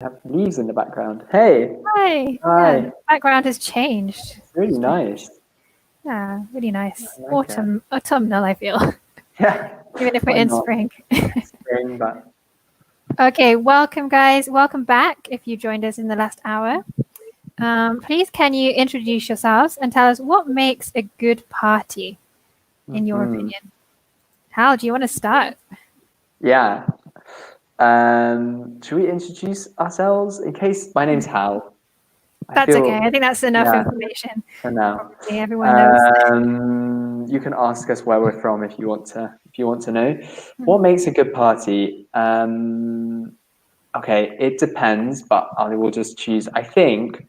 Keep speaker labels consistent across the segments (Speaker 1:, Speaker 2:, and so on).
Speaker 1: have leaves in the background. Hey,
Speaker 2: Hi.
Speaker 1: hi.
Speaker 2: Yeah, background has changed.
Speaker 1: It's really nice.
Speaker 2: Yeah, really nice.
Speaker 1: I like it.
Speaker 2: Autumnal, I feel,
Speaker 1: Yeah,
Speaker 2: even if we're
Speaker 1: why
Speaker 2: in
Speaker 1: not?
Speaker 2: spring.
Speaker 1: Spring, but
Speaker 2: Okay, welcome, guys. Welcome back if you joined us in the last hour. Please, can you introduce yourselves and tell us what makes a good party, in your
Speaker 1: mhm.
Speaker 2: opinion? Hal, do you want to start?
Speaker 1: Yeah. Should we introduce ourselves? In case my name's Hal. I
Speaker 2: That's okay.
Speaker 1: feel
Speaker 2: I think that's enough
Speaker 1: yeah
Speaker 2: information.
Speaker 1: for now.
Speaker 2: Probably everyone knows.
Speaker 1: You can ask us where we're from if you want to know. What makes a good party? Okay, it depends, but I will just choose. I think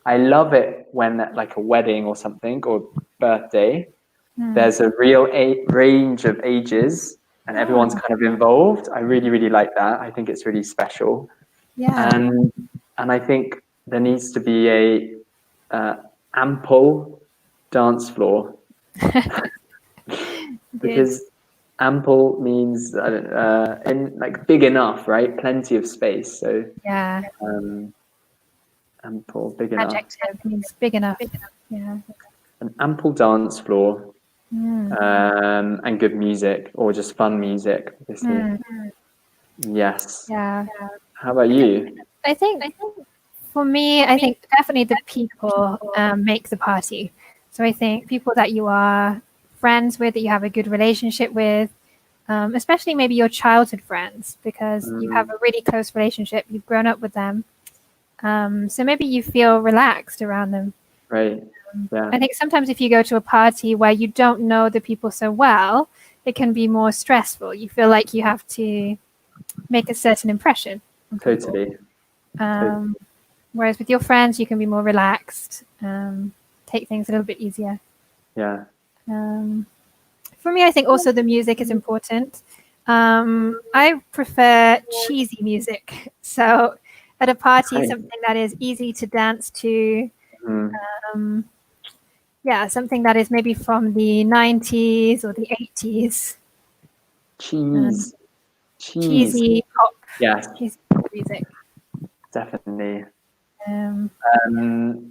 Speaker 1: I love it when at like a wedding or something or birthday,
Speaker 2: Hmm.
Speaker 1: there's a real range of ages and everyone's
Speaker 2: Oh,
Speaker 1: kind of involved. I really, really like that. I think it's really special.
Speaker 2: yeah.
Speaker 1: And I think there needs to be a ample dance floor
Speaker 2: Good.
Speaker 1: because ample means in like big enough, right? Plenty of space. So
Speaker 2: Yeah.
Speaker 1: um, ample, big enough,
Speaker 2: Adjective means big enough. Yeah.
Speaker 1: an ample dance floor,
Speaker 2: Hmm.
Speaker 1: and good music or just fun music, obviously.
Speaker 2: Hmm.
Speaker 1: Yes.
Speaker 2: Yeah.
Speaker 1: How about you?
Speaker 2: I think for me, I think definitely the people make the party. So I think people that you are friends with, that you have a good relationship with, especially maybe your childhood friends, because you have
Speaker 1: Mm,
Speaker 2: a really close relationship, you've grown up with them. So maybe you feel relaxed around them.
Speaker 1: right. Yeah.
Speaker 2: I think sometimes if you go to a party where you don't know the people so well, it can be more stressful. You feel like you have to make a certain impression on people.
Speaker 1: Totally. Totally.
Speaker 2: Um, Whereas with your friends, you can be more relaxed, take things a little bit easier.
Speaker 1: Yeah.
Speaker 2: Um, for me, I think also the music is important. I prefer cheesy music. So at a party,
Speaker 1: Right.
Speaker 2: something that is easy to dance to.
Speaker 1: Mm.
Speaker 2: Um, yeah, something that is maybe from the 90s or the 80s. Um,
Speaker 1: Cheese. Cheese.
Speaker 2: cheesy pop,
Speaker 1: Yes,
Speaker 2: cheesy pop music.
Speaker 1: definitely.
Speaker 2: Um,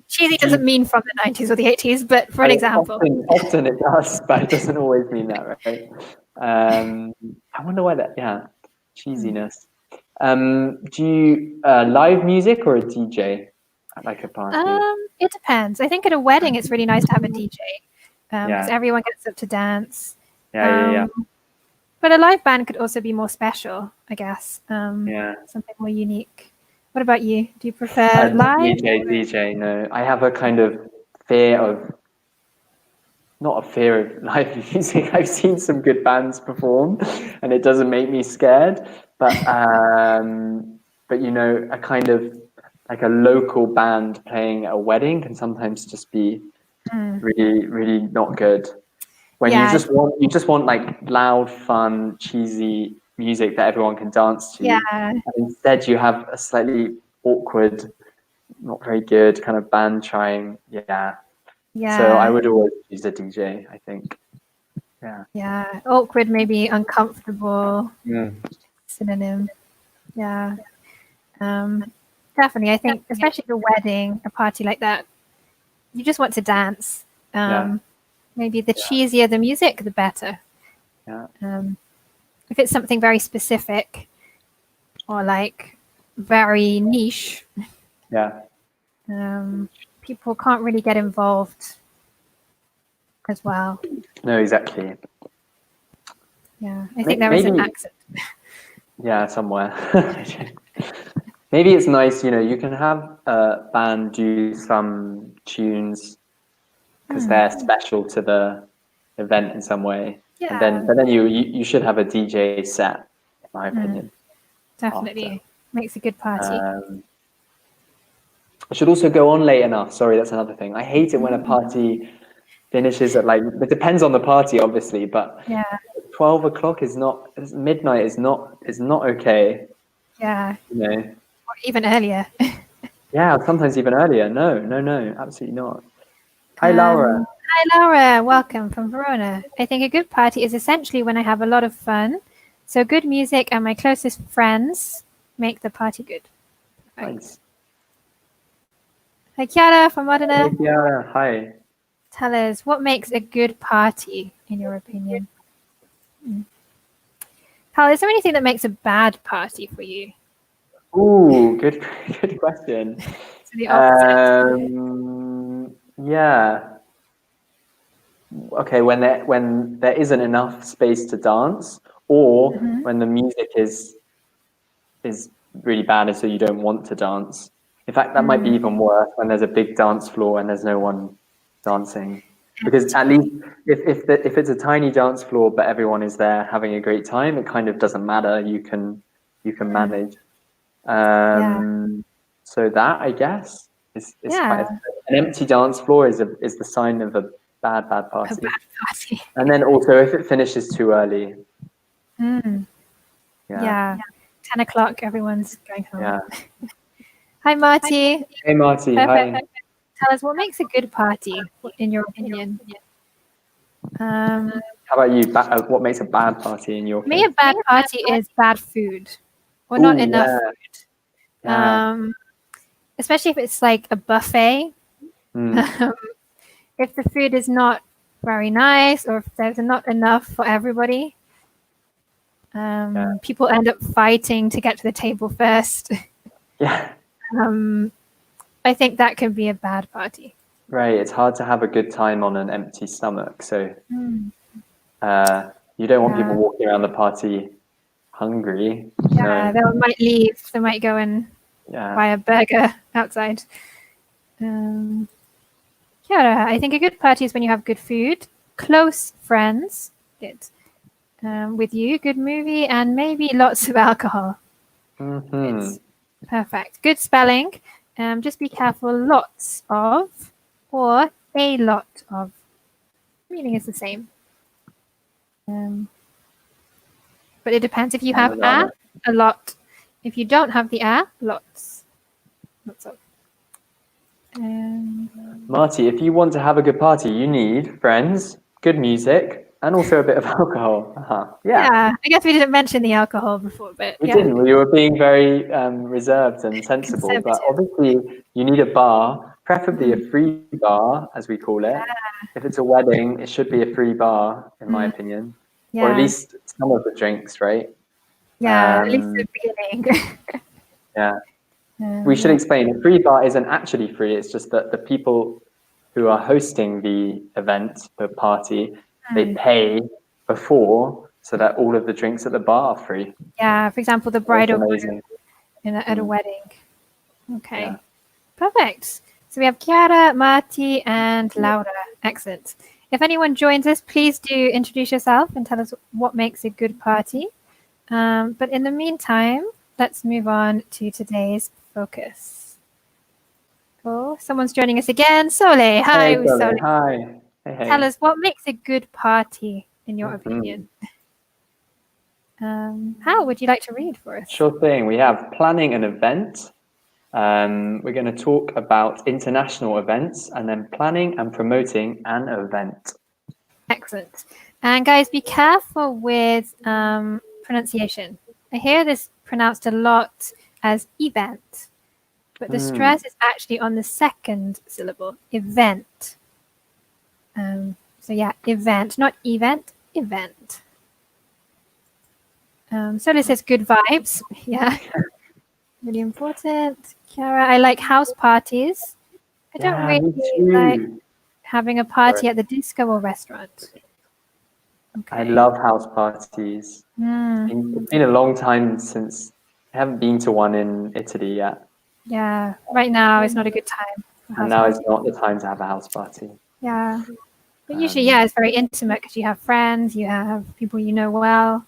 Speaker 2: cheesy
Speaker 1: Do you,
Speaker 2: doesn't mean from the 90s or the 80s, but for
Speaker 1: I
Speaker 2: an
Speaker 1: mean,
Speaker 2: example.
Speaker 1: often it does, but it doesn't always mean that, right? I wonder why that, yeah, cheesiness. Do you live music or a DJ at like a party?
Speaker 2: It depends. I think at a wedding, it's really nice to have a DJ because
Speaker 1: Yeah,
Speaker 2: everyone gets up to dance.
Speaker 1: yeah.
Speaker 2: Um, but a live band could also be more special, I guess.
Speaker 1: Yeah.
Speaker 2: Something more unique. What about you? Do you prefer
Speaker 1: Uh,
Speaker 2: live?
Speaker 1: DJ, no. I have a kind of fear of, not a fear of live music. I've seen some good bands perform, and it doesn't make me scared. But you know, a kind of like a local band playing at a wedding can sometimes just be
Speaker 2: Mm,
Speaker 1: really, really not good. When
Speaker 2: yeah,
Speaker 1: you just want like loud, fun, cheesy music that everyone can dance to,
Speaker 2: yeah,
Speaker 1: and instead you have a slightly awkward, not very good kind of band trying. Yeah. So I
Speaker 2: yeah,
Speaker 1: would always use a DJ, I think. Yeah.
Speaker 2: yeah. Awkward, maybe uncomfortable
Speaker 1: Mm.
Speaker 2: synonym. Yeah, um, definitely. I think, especially at a wedding, a party like that, you just want to dance.
Speaker 1: Yeah.
Speaker 2: Um, Maybe the
Speaker 1: Yeah.
Speaker 2: cheesier the music, the better.
Speaker 1: Yeah.
Speaker 2: Um, if it's something very specific or like very niche,
Speaker 1: Yeah.
Speaker 2: um, people can't really get involved as well.
Speaker 1: No, exactly.
Speaker 2: Yeah, I think there is an
Speaker 1: Maybe,
Speaker 2: accent.
Speaker 1: yeah, somewhere. Maybe it's nice, you know, you can have a band do some tunes because
Speaker 2: Hmm.
Speaker 1: they're special to the event in some way. And then,
Speaker 2: Yeah,
Speaker 1: but then you should have a DJ set, in my
Speaker 2: hmm.
Speaker 1: opinion, after.
Speaker 2: Definitely makes a good party.
Speaker 1: Um, it should also go on late enough. Sorry, that's another thing. I hate it when a party finishes at like, it depends on the party, obviously, but
Speaker 2: Yeah,
Speaker 1: 12 o'clock is not, midnight is not okay,
Speaker 2: yeah,
Speaker 1: you know.
Speaker 2: or even earlier.
Speaker 1: Yeah, sometimes even earlier. No, absolutely not. Hi, Laura.
Speaker 2: Hi, Laura. Welcome from Verona. I think a good party is essentially when I have a lot of fun. So good music and my closest friends make the party good.
Speaker 1: Nice.
Speaker 2: Hi, Chiara from Modena.
Speaker 1: Yeah, hi.
Speaker 2: Tell us, what makes a good party, in your opinion? Carl, is there anything that makes a bad party for you?
Speaker 1: Ooh, good question.
Speaker 2: So the opposite.
Speaker 1: Yeah. Okay, when there isn't enough space to dance, or when the music is really bad, and so you don't want to dance. In fact, that might be even worse when there's a big dance floor and there's no one dancing. Because at least if it's a tiny dance floor but everyone is there having a great time, it kind of doesn't matter. You can manage. So that, I guess, is quite an empty dance floor is the sign of a bad party.
Speaker 2: A bad party.
Speaker 1: And then also if it finishes too early.
Speaker 2: Yeah. 10 o'clock, everyone's going home.
Speaker 1: Yeah.
Speaker 2: Hi, Marty.
Speaker 1: Hey, Marty.
Speaker 2: Perfect.
Speaker 1: Hi.
Speaker 2: Tell us, what makes a good party, in your opinion?
Speaker 1: How about you? What makes a bad party in your
Speaker 2: For me, a bad party is bad food, or not enough food.
Speaker 1: Yeah.
Speaker 2: Especially if it's like a buffet. If the food is not very nice, or if there's not enough for everybody, people end up fighting to get to the table first.
Speaker 1: Yeah.
Speaker 2: I think that can be a bad party.
Speaker 1: Right. It's hard to have a good time on an empty stomach. So you don't want people walking around the party hungry.
Speaker 2: Yeah, they might leave. They might go and buy a burger outside. I think a good party is when you have good food, close friends, with you, good movie, and maybe lots of alcohol. It's perfect. Good spelling. Just be careful. Lots of or a lot of. Meaning is the same. But it depends. If you have a lot. If you don't have the lots. Lots of.
Speaker 1: Marty, if you want to have a good party, you need friends, good music, and also a bit of alcohol.
Speaker 2: Yeah, I guess we didn't mention the alcohol before, but
Speaker 1: we didn't. We were being very reserved and sensible. But obviously, you need a bar, preferably a free bar, as we call it. If it's a wedding, it should be a free bar, in my opinion, or at least some of the drinks, right?
Speaker 2: Yeah, at least the beginning.
Speaker 1: Yeah. We should explain, a free bar isn't actually free. It's just that the people who are hosting the event, the party, they pay before so that all of the drinks at the bar are free.
Speaker 2: Yeah, for example, the bridal groom at a wedding. Okay, perfect. So we have Chiara, Marty, and Laura. Excellent. If anyone joins us, please do introduce yourself and tell us what makes a good party. But in the meantime, let's move on to today's focus. Cool. Someone's joining us again. Sole. Hi,
Speaker 1: hey, Sole. Hi. Hey.
Speaker 2: Tell us, what makes a good party, in your opinion? How would you like to read for us?
Speaker 1: Sure thing. We have planning an event. We're going to talk about international events and then planning and promoting an event.
Speaker 2: Excellent. And guys, be careful with pronunciation. I hear this pronounced a lot as event, but the stress is actually on the second syllable, event. So yeah, event, not event, event. So this says good vibes. Yeah, really important. Chiara, I like house parties. I don't really like having a party at the disco or restaurant.
Speaker 1: Okay. I love house parties. It's been a long time since I haven't been to one in Italy yet.
Speaker 2: Yeah, right now is not a good time.
Speaker 1: And now is not the time to have a house party.
Speaker 2: Yeah. But usually, it's very intimate because you have friends, you have people you know well.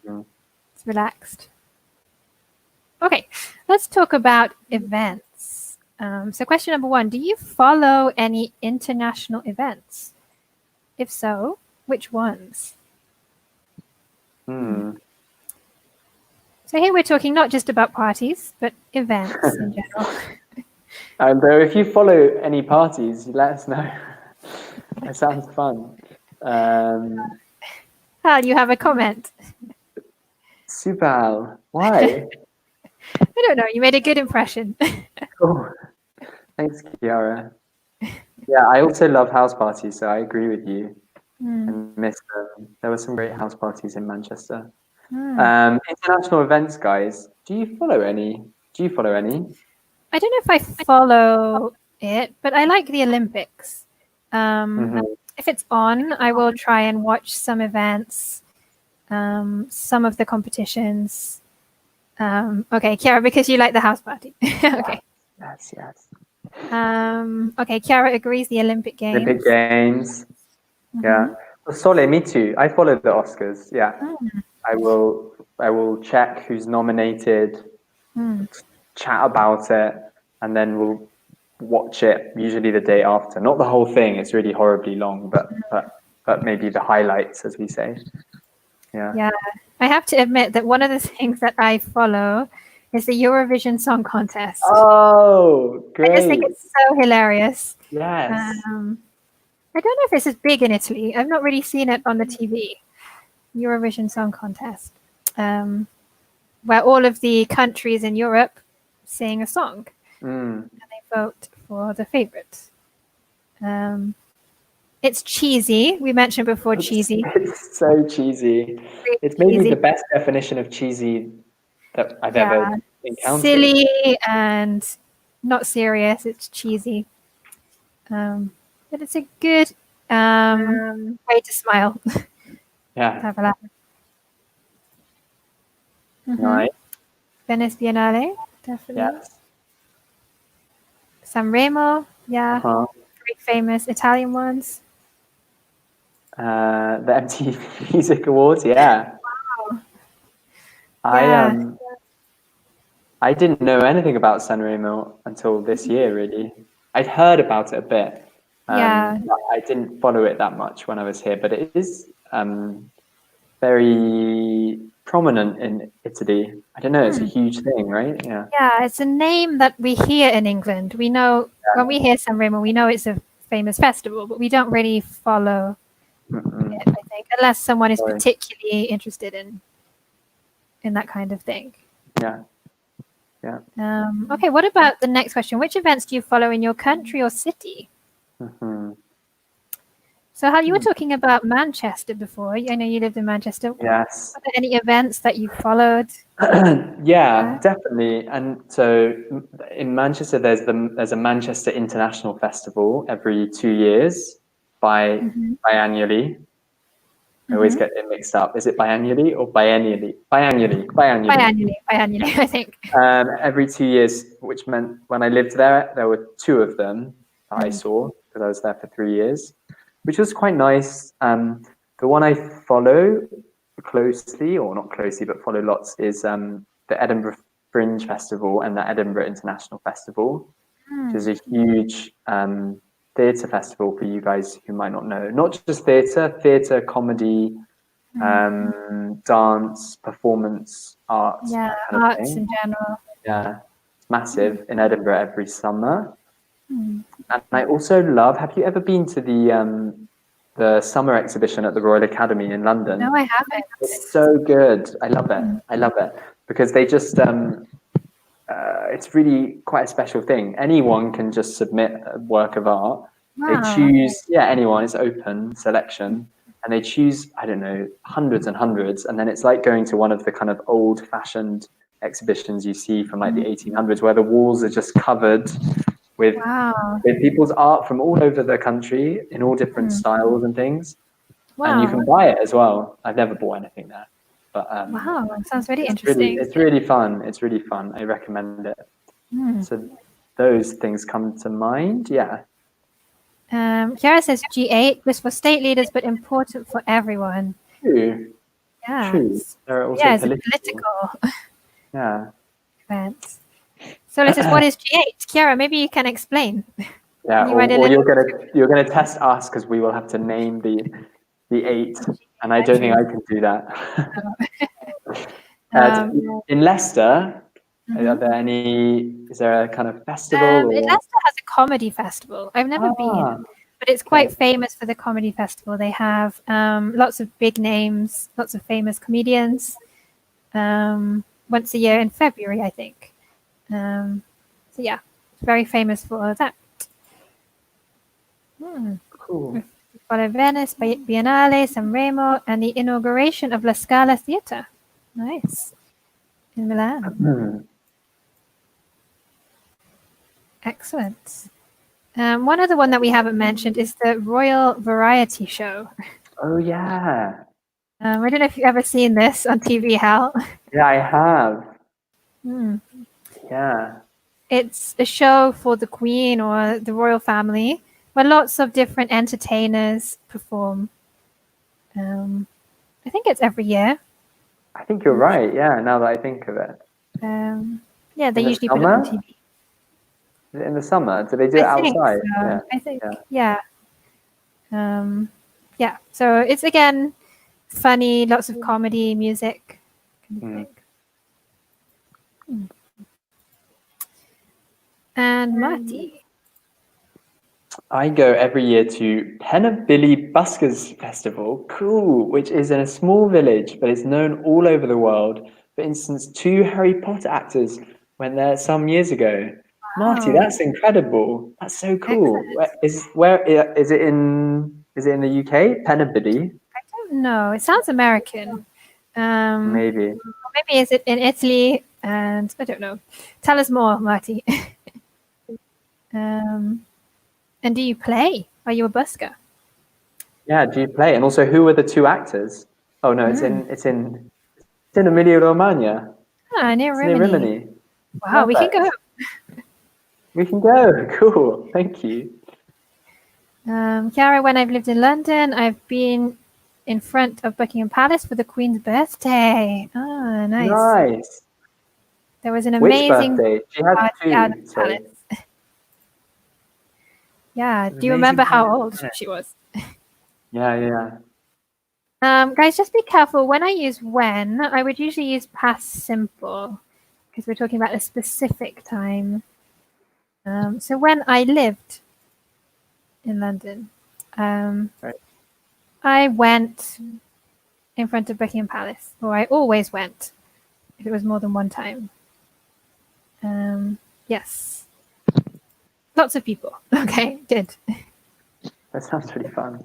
Speaker 2: It's relaxed. Okay, let's talk about events. So question number 1, do you follow any international events? If so, which ones? So here we're talking not just about parties, but events in general.
Speaker 1: Though if you follow any parties, let us know. It sounds fun.
Speaker 2: Hal, you have a comment.
Speaker 1: Super Hal, why?
Speaker 2: I don't know. You made a good impression.
Speaker 1: Oh, thanks, Kiara. Yeah, I also love house parties, so I agree with you. I miss them. There were some great house parties in Manchester. International events, guys. Do you follow any? Do you follow any?
Speaker 2: I don't know if I follow it, but I like the Olympics.
Speaker 1: Mhm.
Speaker 2: If it's on, I will try and watch some events, some of the competitions. Okay, Kiara, because you like the house party. Okay.
Speaker 1: Yes, yes.
Speaker 2: Okay, Kiara agrees the Olympic Games.
Speaker 1: Olympic Games. Yeah. Sole, me too. I follow the Oscars. Yeah. I will check who's nominated, chat about it, and then we'll watch it usually the day after. Not the whole thing, it's really horribly long, but maybe the highlights, as we say. Yeah.
Speaker 2: Yeah. I have to admit that one of the things that I follow is the Eurovision Song Contest.
Speaker 1: Oh,
Speaker 2: I just think
Speaker 1: great.
Speaker 2: it's so hilarious.
Speaker 1: Yes.
Speaker 2: I don't know if this is big in Italy. I've not really seen it on the TV. Eurovision Song Contest, where all of the countries in Europe sing a song and they vote for the favorite. It's cheesy. We mentioned before cheesy.
Speaker 1: It's so cheesy.
Speaker 2: Really
Speaker 1: It's maybe
Speaker 2: cheesy.
Speaker 1: the best definition of cheesy that I've ever encountered.
Speaker 2: Silly and not serious. It's cheesy. But it's a good way to smile.
Speaker 1: Yeah.
Speaker 2: Have a laugh.
Speaker 1: Right.
Speaker 2: Venice Biennale, definitely.
Speaker 1: Yes.
Speaker 2: Sanremo, yeah.
Speaker 1: Uh-huh.
Speaker 2: Very famous Italian ones.
Speaker 1: The MTV Music Awards, yeah.
Speaker 2: Wow.
Speaker 1: I didn't know anything about Sanremo until this year, really. I'd heard about it a bit. But I didn't follow it that much when I was here, but it is very prominent in Italy. I don't know, it's a huge thing, right? Yeah.
Speaker 2: Yeah, it's a name that we hear in England. We know when we hear Sanremo, we know it's a famous festival, but we don't really follow it, I think, unless someone is particularly interested in that kind of thing.
Speaker 1: Yeah. Yeah.
Speaker 2: Okay, what about the next question? Which events do you follow in your country or city? So, Hal, you were talking about Manchester before. I know you lived in Manchester.
Speaker 1: Yes.
Speaker 2: Are there any events that you followed?
Speaker 1: Yeah, definitely. And so in Manchester, there's a Manchester International Festival every 2 years biannually. I always get it mixed up. Is it biannually or biennially? Biannually,
Speaker 2: I think.
Speaker 1: Every 2 years, which meant when I lived there were 2 of them that I saw because I was there for 3 years, which was quite nice. The one I follow closely, or not closely, but follow lots, is the Edinburgh Fringe Festival and the Edinburgh International Festival, which is a huge theatre festival for you guys who might not know. Not just theatre, comedy, dance, performance, arts.
Speaker 2: Yeah, arts in general.
Speaker 1: Yeah, it's massive in Edinburgh every summer. And I also love, have you ever been to the summer exhibition at the Royal Academy in London?
Speaker 2: No, I haven't.
Speaker 1: It's so good. I love it. I love it because they just, it's really quite a special thing. Anyone can just submit a work of art.
Speaker 2: Wow.
Speaker 1: They choose, anyone, it's open selection. And they choose, I don't know, hundreds and hundreds. And then it's like going to one of the kind of old fashioned exhibitions you see from like the 1800s where the walls are just covered with people's art from all over the country in all different styles and things. And you can buy it as well. I've never bought anything there. But
Speaker 2: wow, that sounds really interesting.
Speaker 1: It's really fun. It's really fun. I recommend it. So those things come to mind. Yeah.
Speaker 2: Kiara says G8 was for state leaders, but important for everyone.
Speaker 1: True.
Speaker 2: Yeah.
Speaker 1: True. There are also
Speaker 2: it's a political event. So this is what is G8? Kiara, maybe you can explain.
Speaker 1: Yeah, or you're gonna test us because we will have to name the 8, and I don't think I can do that. In Leicester, are there any? Is there a kind of festival?
Speaker 2: Leicester has a comedy festival. I've never been, but it's quite famous for the comedy festival. They have lots of big names, lots of famous comedians. once a year in February, I think. So yeah, it's very famous for that.
Speaker 1: Cool.
Speaker 2: We've got Venice, Biennale, Sanremo, and the inauguration of La Scala Theatre. Nice. In Milan. Excellent. One other one that we haven't mentioned is the Royal Variety Show.
Speaker 1: Oh yeah.
Speaker 2: I don't know if you've ever seen this on TV, Hal.
Speaker 1: Yeah, I have.
Speaker 2: Hmm.
Speaker 1: Yeah.
Speaker 2: It's a show for the Queen or the royal family where lots of different entertainers perform. I think it's every year.
Speaker 1: I think you're right. Yeah, now that I think of it.
Speaker 2: Yeah, they
Speaker 1: In the
Speaker 2: usually put it on
Speaker 1: summer?
Speaker 2: TV.
Speaker 1: Is it in the summer? Do they do it
Speaker 2: I think
Speaker 1: outside?
Speaker 2: so.
Speaker 1: Yeah.
Speaker 2: I think,
Speaker 1: Yeah.
Speaker 2: yeah. Yeah, so it's again funny, lots of comedy, music. Kind of thing. And Marty.
Speaker 1: I go every year to Pennabilly Buskers Festival, cool, which is in a small village, but it's known all over the world. For instance, 2 Harry Potter actors went there some years ago.
Speaker 2: Wow.
Speaker 1: Marty, that's incredible. That's so cool. Is it in the UK? Pennabilly?
Speaker 2: I don't know. It sounds American.
Speaker 1: Maybe.
Speaker 2: Or maybe is it in Italy? And I don't know. Tell us more, Marty. And do you play? Are you a busker?
Speaker 1: Yeah, do you play? And also, who are the 2 actors? Oh no, it's in Emilia Romagna.
Speaker 2: Near
Speaker 1: It's near
Speaker 2: Rimini.
Speaker 1: Rimini.
Speaker 2: Wow, we can go.
Speaker 1: We can go. Cool. Thank you.
Speaker 2: Chiara, when I've lived in London, I've been in front of Buckingham Palace for the Queen's birthday. Oh, nice.
Speaker 1: Nice.
Speaker 2: There was an
Speaker 1: Which
Speaker 2: amazing
Speaker 1: birthday? She had
Speaker 2: party out of
Speaker 1: 2.
Speaker 2: the
Speaker 1: Sorry.
Speaker 2: palace. Yeah. Do you
Speaker 1: Amazing
Speaker 2: remember how
Speaker 1: party.
Speaker 2: old
Speaker 1: Yeah.
Speaker 2: she was?
Speaker 1: Yeah.
Speaker 2: Guys, just be careful. When I use when, I would usually use past simple because we're talking about a specific time. So when I lived in London,
Speaker 1: Right.
Speaker 2: I went in front of Buckingham Palace, or I always went if it was more than one time. Yes. Lots of people. Okay, good.
Speaker 1: That sounds really fun.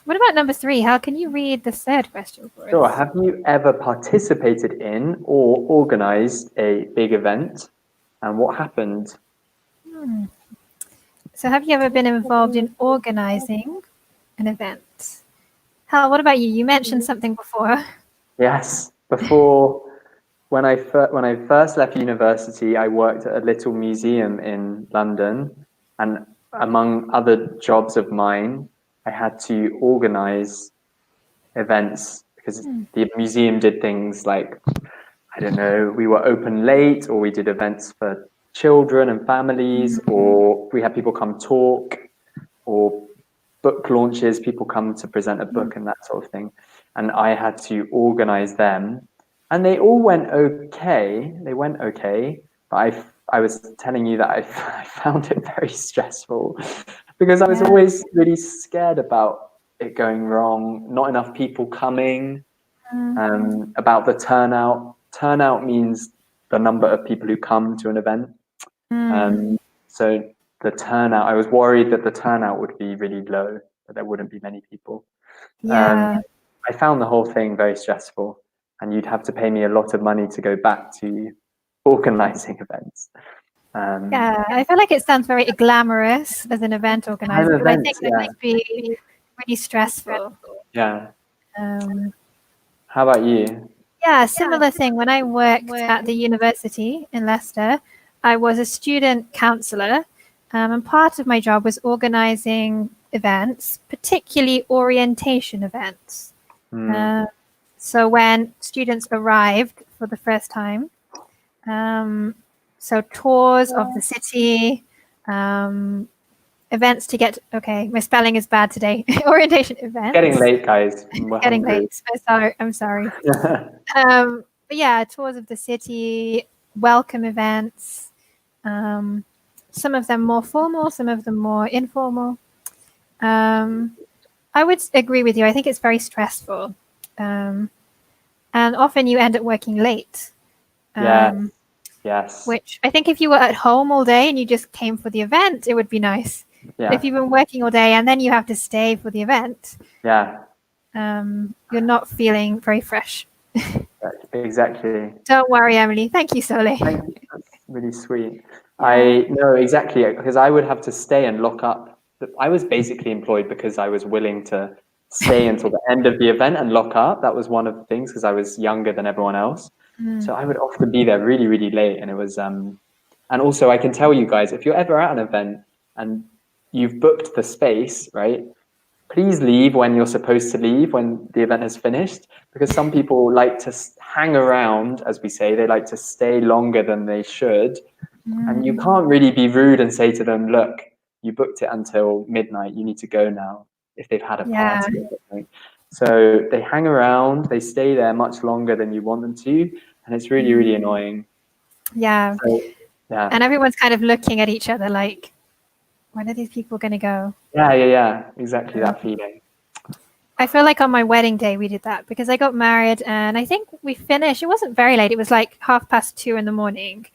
Speaker 2: What about number 3? How can you read the third question for us?
Speaker 1: Sure. Have you ever participated in or organized a big event? And what happened?
Speaker 2: So have you ever been involved in organizing an event? Hal, what about you? You mentioned something before.
Speaker 1: Yes. Before, when I first left university, I worked at a little museum in London. And among other jobs of mine, I had to organize events because the museum did things like, I don't know, we were open late, or we did events for children and families, or we had people come talk, or book launches, people come to present a book and that sort of thing. And I had to organize them. And they all went okay. They went okay. But I was telling you that I found it very stressful because I was always really scared about it going wrong, not enough people coming, about the turnout. Turnout means the number of people who come to an event. So the turnout, I was worried that the turnout would be really low, that there wouldn't be many people.
Speaker 2: Yeah.
Speaker 1: I found the whole thing very stressful, and you'd have to pay me a lot of money to go back to organizing events.
Speaker 2: Yeah, I feel like it sounds very glamorous as an event organizer, but I think that might be really stressful.
Speaker 1: Yeah. How about you?
Speaker 2: Yeah, similar thing. When I worked at the university in Leicester, I was a student counselor, and part of my job was organizing events, particularly orientation events. So when students arrived for the first time, so tours of the city, events to get, okay, my spelling is bad today. Orientation events.
Speaker 1: Getting late, guys.
Speaker 2: Getting late. I'm sorry. But yeah, tours of the city, welcome events. Some of them more formal, some of them more informal. I would agree with you. I think it's very stressful. And often you end up working late
Speaker 1: Yes.
Speaker 2: Which I think if you were at home all day and you just came for the event, it would be nice.
Speaker 1: Yeah.
Speaker 2: But if you've been working all day and then you have to stay for the event,
Speaker 1: Yeah.
Speaker 2: you're not feeling very fresh.
Speaker 1: Exactly.
Speaker 2: Don't worry, Emily. Thank you, Sole.
Speaker 1: Thank you. That's really sweet. I know exactly, because I would have to stay and lock up. I was basically employed because I was willing to stay until the end of the event and lock up. That was one of the things, because I was younger than everyone else. So I would often be there really, really late. And it was, and also I can tell you guys, if you're ever at an event and you've booked the space, right? Please leave when you're supposed to leave, when the event has finished, because some people like to hang around, as we say. They like to stay longer than they should. And you can't really be rude and say to them, look, you booked it until midnight, you need to go now, if they've had a party or something. So they hang around, they stay there much longer than you want them to, and it's really, really annoying.
Speaker 2: Yeah.
Speaker 1: So, yeah.
Speaker 2: And everyone's kind of looking at each other like, when are these people going to go?
Speaker 1: Yeah. Exactly that feeling.
Speaker 2: I feel like on my wedding day we did that because I got married and I think we finished. It wasn't very late. It was like 2:30 in the morning,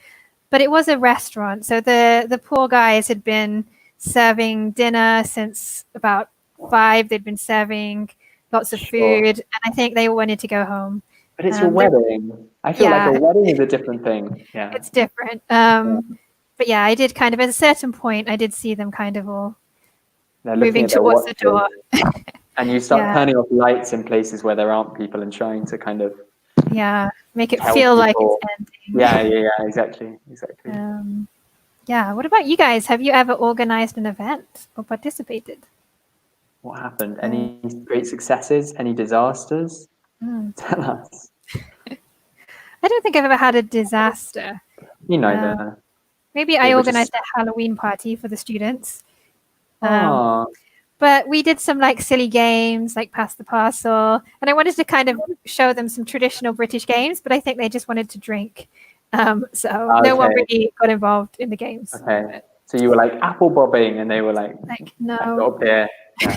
Speaker 2: but it was a restaurant. So the poor guys had been serving dinner since about 5. They'd been serving lots of food, and I think they all wanted to go home.
Speaker 1: But it's your wedding. I feel like a wedding is a different thing. Yeah,
Speaker 2: it's different. But yeah, I did kind of at a certain point. I did see them kind of all moving towards the door.
Speaker 1: And you start turning off lights in places where there aren't people and trying to kind of
Speaker 2: make it feel like it's ending.
Speaker 1: Yeah, exactly.
Speaker 2: What about you guys? Have you ever organized an event or participated?
Speaker 1: What happened? Any great successes? Any disasters? Tell us.
Speaker 2: I don't think I've ever had a disaster.
Speaker 1: Me neither.
Speaker 2: Maybe I organized a Halloween party for the students. But we did some like silly games like Pass the Parcel. And I wanted to kind of show them some traditional British games, but I think they just wanted to drink. So no one really got involved in the games.
Speaker 1: Okay. So you were like apple bobbing and they were like
Speaker 2: no.
Speaker 1: Up there.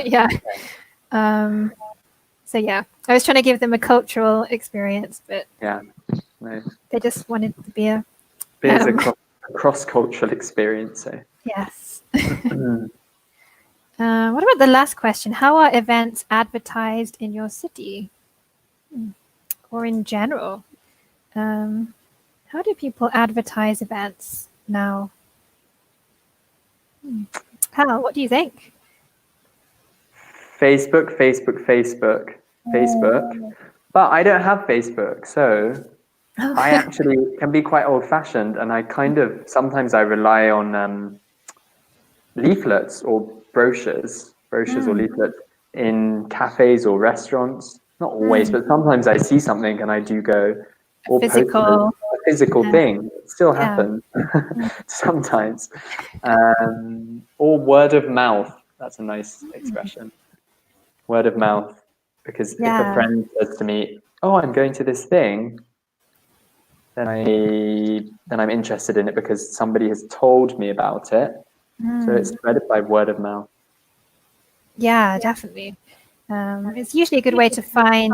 Speaker 2: Yeah. So yeah, I was trying to give them a cultural experience, but they just wanted the beer.
Speaker 1: Beer's a cross-cultural experience. So.
Speaker 2: Yes. What about the last question? How are events advertised in your city or in general? How do people advertise events now? Hal, what do you think?
Speaker 1: Facebook. But I don't have Facebook, so I actually can be quite old-fashioned, and I kind of sometimes I rely on leaflets or brochures or leaflets in cafes or restaurants. Not always, but sometimes I see something and I do go. Or
Speaker 2: physical
Speaker 1: thing. It still happens sometimes. Or word of mouth. That's a nice expression. Word of mouth. Because if a friend says to me, "Oh, I'm going to this thing," then I'm interested in it because somebody has told me about it. So it's spread by word of mouth.
Speaker 2: Yeah, definitely. It's usually a good way to find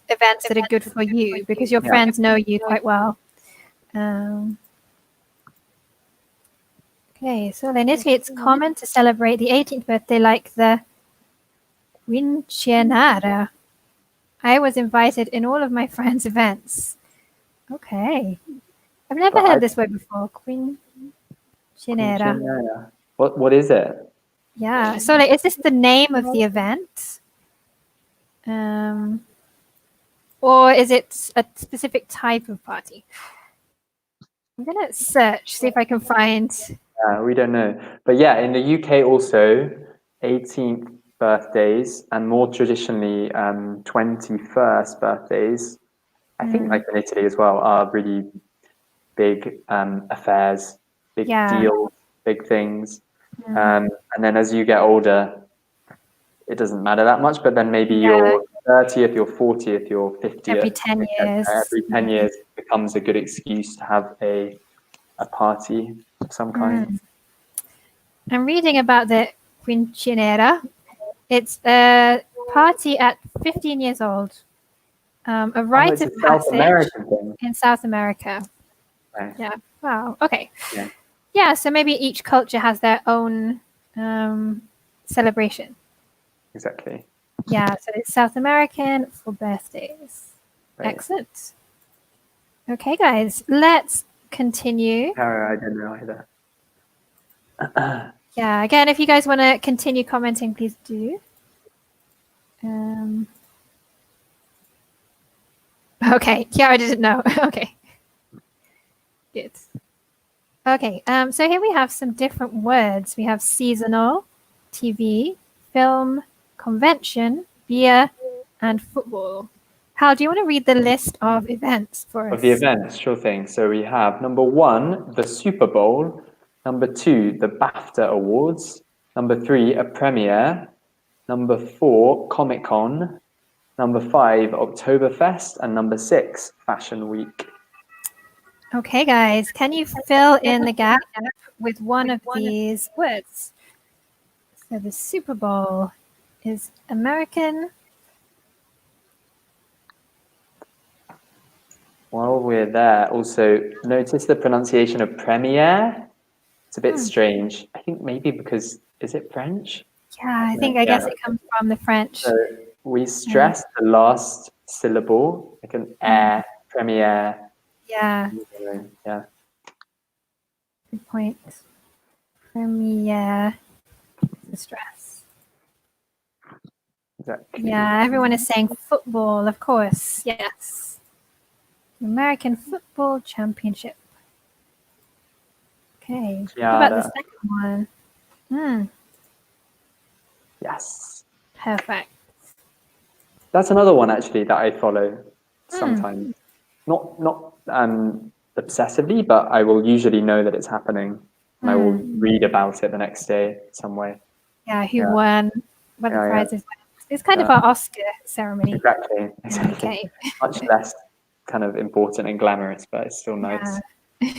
Speaker 2: events that are good for you because your friends know you quite well. Okay, so in Italy, it's common to celebrate the 18th birthday like the Quincenara. I was invited in all of my friends' events. Okay. I've never heard this word before. Quincenara.
Speaker 1: What is it?
Speaker 2: Yeah. So is this the name of the event? Or is it a specific type of party? I'm going to search, see if I can find.
Speaker 1: We don't know. But in the UK also, 18th birthdays and more traditionally 21st birthdays, I think like in Italy as well, are really big affairs, big deals, big things. And then as you get older, it doesn't matter that much, but then maybe your 30th, your 40th, your 50th.
Speaker 2: Every 10 years.
Speaker 1: Every 10 years becomes a good excuse to have a party of some kind.
Speaker 2: I'm reading about the Quincenera. It's a party at 15 years old. A rite of passage in South America.
Speaker 1: Okay.
Speaker 2: Yeah. Wow. Okay.
Speaker 1: Yeah.
Speaker 2: Yeah. So maybe each culture has their own celebration.
Speaker 1: Exactly.
Speaker 2: Yeah. So it's South American for birthdays.
Speaker 1: Right.
Speaker 2: Excellent. Okay, guys, let's continue.
Speaker 1: I don't know either.
Speaker 2: Yeah. Again, if you guys want to continue commenting, please do. Okay. Kiara didn't know. Okay. Good. Okay. So here we have some different words. We have seasonal, TV, film, convention, beer, and football. Hal, do you want to read the list of events for us?
Speaker 1: Of the events, sure thing. So we have number 1, the Super Bowl. Number 2, the BAFTA Awards. Number 3, a premiere. Number 4, Comic Con. Number 5, Oktoberfest. And number 6, Fashion Week.
Speaker 2: Okay, guys, can you fill in the gap with one of these words? So the Super Bowl is American.
Speaker 1: While we're there, also notice the pronunciation of premiere. It's a bit strange. I think maybe because, is it French?
Speaker 2: Yeah, I guess it comes from the French.
Speaker 1: So we stress the last syllable, like an air, premiere.
Speaker 2: Yeah.
Speaker 1: Yeah.
Speaker 2: Good point. Premiere, the stress.
Speaker 1: Exactly.
Speaker 2: Yeah, everyone is saying football, of course. Yes. American Football Championship. Okay. What about the second one?
Speaker 1: Yes.
Speaker 2: Perfect.
Speaker 1: That's another one actually that I follow sometimes. Not obsessively, but I will usually know that it's happening. And I will read about it the next day some way.
Speaker 2: Yeah, who won, what the prizes were. It's kind of our Oscar ceremony.
Speaker 1: Exactly.
Speaker 2: Okay.
Speaker 1: Much less kind of important and glamorous, but it's still nice.
Speaker 2: Yeah.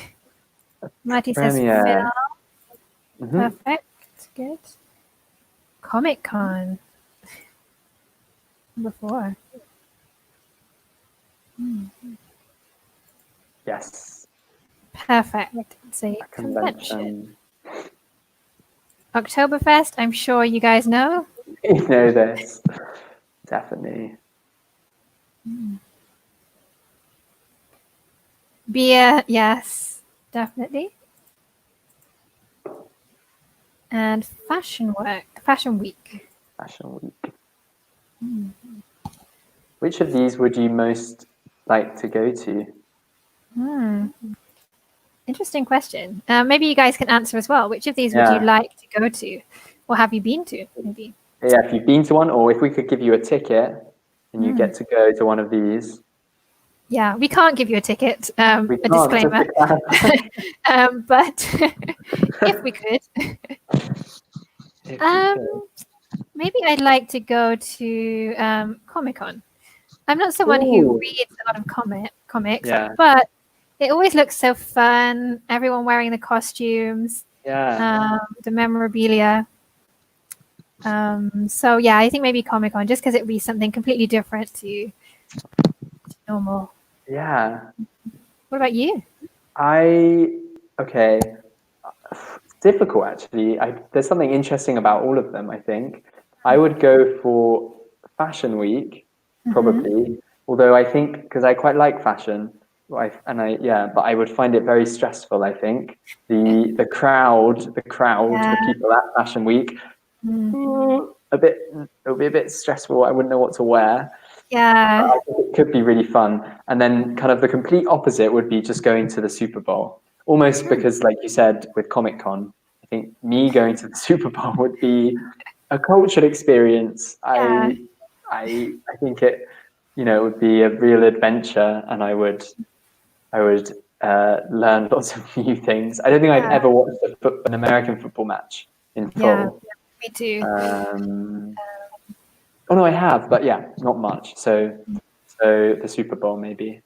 Speaker 2: Marty says film. Perfect. Good. Comic Con. Number 4.
Speaker 1: Yes.
Speaker 2: Perfect. It's a convention. Oktoberfest, I'm sure you guys know.
Speaker 1: You know this. Definitely.
Speaker 2: Beer, yes, definitely. And Fashion Week.
Speaker 1: Fashion Week. Which of these would you most like to go to?
Speaker 2: Interesting question. Maybe you guys can answer as well. Which of these would you like to go to? Or have you been to, maybe?
Speaker 1: Yeah, if you've been to one, or if we could give you a ticket and you get to go to one of these.
Speaker 2: Yeah, we can't give you a ticket, a disclaimer. But if we could. Maybe I'd like to go to Comic-Con. I'm not someone who reads a lot of comics, but it always looks so fun. Everyone wearing the costumes, the memorabilia. So yeah, I think maybe Comic-Con, just because it would be something completely different to normal.
Speaker 1: Yeah.
Speaker 2: What about you?
Speaker 1: Okay. It's difficult actually. There's something interesting about all of them, I think. I would go for Fashion Week, probably. Although I think, because I quite like fashion, but I would find it very stressful, I think. The crowd, the people at Fashion Week, it'll be a bit stressful. I wouldn't know what to wear.
Speaker 2: Yeah.
Speaker 1: I think it could be really fun. And then kind of the complete opposite would be just going to the Super Bowl. Almost because, like you said, with Comic-Con, I think me going to the Super Bowl would be a cultural experience. I think it, it would be a real adventure, and I would learn lots of new things. I don't think I've ever watched an American football match in full.
Speaker 2: Yeah, me too.
Speaker 1: Oh no, I have, but not much. So the Super Bowl maybe.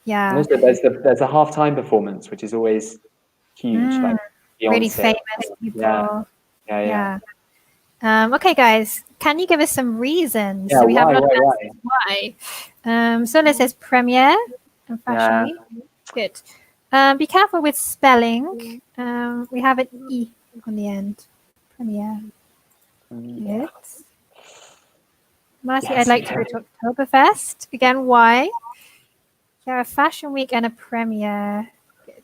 Speaker 2: Yeah.
Speaker 1: And also there's a halftime performance, which is always huge, like Beyonce.
Speaker 2: Really famous people. Yeah. Okay, guys, can you give us some reasons?
Speaker 1: Yeah,
Speaker 2: so we
Speaker 1: why,
Speaker 2: have why. Sola says premiere and Fashion Week. Good. Be careful with spelling. We have an E on the end. Premiere.
Speaker 1: Yeah.
Speaker 2: Good. Marty,
Speaker 1: Yes,
Speaker 2: I'd like to go to Oktoberfest. Again, why? Yeah, a fashion week and a premiere. Good.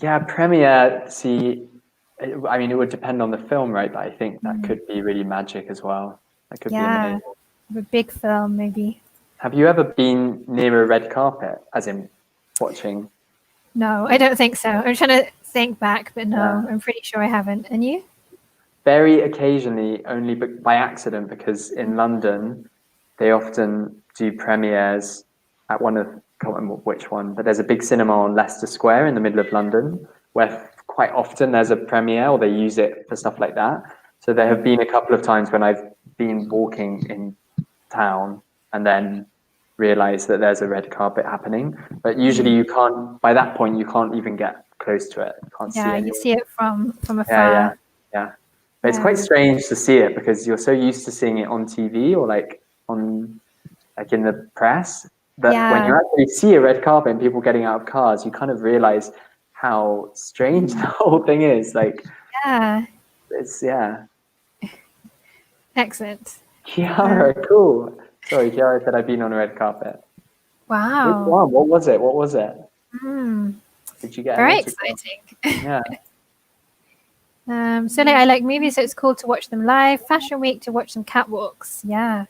Speaker 1: Yeah, premiere. See, I mean, it would depend on the film, right? But I think that could be really magic as well. That could be
Speaker 2: Yeah,
Speaker 1: amazing.
Speaker 2: a big film maybe.
Speaker 1: Have you ever been near a red carpet, as in watching?
Speaker 2: No, I don't think so. I'm trying to think back, but no,
Speaker 1: Yeah.
Speaker 2: I'm pretty sure I haven't. And you?
Speaker 1: Very occasionally, only by accident, because in London, they often do premieres at one of, I can't remember which one, but there's a big cinema on Leicester Square in the middle of London where quite often there's a premiere or they use it for stuff like that. So there have been a couple of times when I've been walking in town and then realize that there's a red carpet happening. But usually you can't, by that point, you can't even get close to it. You can't see
Speaker 2: Yeah,
Speaker 1: anyone.
Speaker 2: you see it from
Speaker 1: Yeah,
Speaker 2: afar.
Speaker 1: yeah. But it's quite strange to see it because you're so used to seeing it on TV or like in the press that when you actually see a red carpet and people getting out of cars, you kind of realize how strange the whole thing is. Like,
Speaker 2: Yeah,
Speaker 1: it's
Speaker 2: excellent.
Speaker 1: Kiara, cool. Sorry, Kiara said I've been on a red carpet. Which
Speaker 2: Wow.
Speaker 1: one? What was it? What was it? Did you get
Speaker 2: Very
Speaker 1: an autograph?
Speaker 2: exciting.
Speaker 1: Yeah.
Speaker 2: So I like movies, so it's cool to watch them live. Fashion week to watch some catwalks. Yeah.